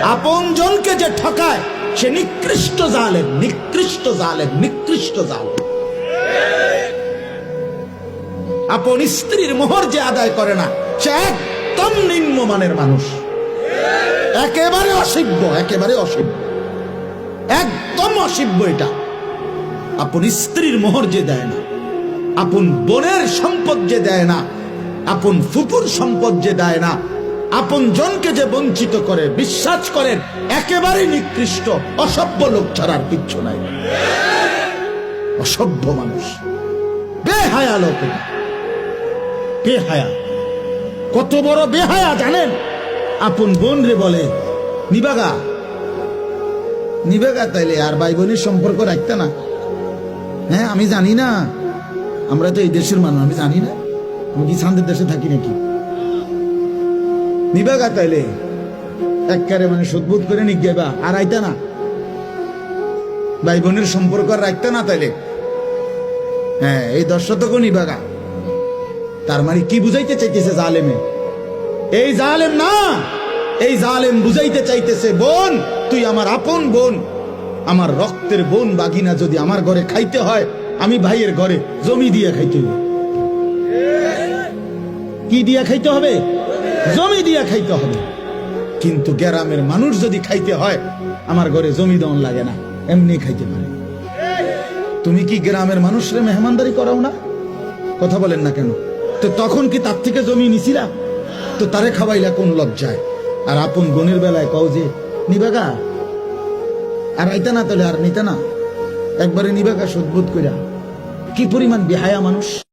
আপন জনকে যে ঠকায় সে নিকৃষ্ট জালেম, নিকৃষ্ট জালেম, নিকৃষ্ট জালেম। আপন স্ত্রীর মোহর যে আদায় করে না সে একদম নিম্নমানের মানুষ, একেবারে অসভ্য, একেবারে অসভ্য, একদম অসভ্য। এটা আপন স্ত্রীর মোহর যে দেয় না, আপন বোনের সম্পদ যে দেয় না, আপন ফুপুর সম্পদ যে দেয় না, আপন জনকে যে বঞ্চিত করে, বিশ্বাস করেন একেবারে নিকৃষ্ট অসভ্য লোক ছাড়ার কিচ্ছু নাই। অসভ্য মানুষ, বেহায়া লোক, বেহায়া। কত বড় বেহায়া জানেন? আপন বোন রে বলে নিবাগা, নিবাগা, তাইলে আর ভাই বোনের সম্পর্ক রাখতে না? হ্যাঁ, আমি জানি না, আমরা তো এই দেশের মানুষ, আমি জানি না, আমি কি চাঁদের দেশে থাকি নাকি? নিবাগা তাইলে একবারে মানে সুদবোধ করে নিগেবা, আর আইতা না, ভাই বোনের সম্পর্ক রাখতে না তাইলে। হ্যাঁ, এই 10 শতক নিবাগা। তার মানে কি বুঝাইতে চাইতেছে জালেমে? এই জালেম না, এই জালেম বুঝাইতে চাইতেছে বোন তুই আমার আপন বোন, আমার রক্তের বোন বাগিনা যদি আমার ঘরে খাইতে হয়, আমি ভাইয়ের ঘরে জমি দিয়ে খাইতে হবে। কি দিয়ে খাইতে হবে? জমি দিয়ে খাইতে হবে। কিন্তু গ্রামের মানুষ যদি খাইতে হয়, আমার ঘরে জমি দেওয়ান লাগে না, এমনি খাইতে পারে। তুমি কি গ্রামের মানুষরে মেহমানদারি করাও না? কথা বলেন না কেন? তো তখন কি তার থেকে জমি নিছিলা? তো তারে খাওয়াইলা কোন লজ্জায়? আর আপন বোনের বেলায় কও যে নিবাগা, আর আইতা না তাহলে আর নিতা না, একবারে নিবাগা, সদ্বোধ কইরা। কি পরিমাণ বেহায়া মানুষ!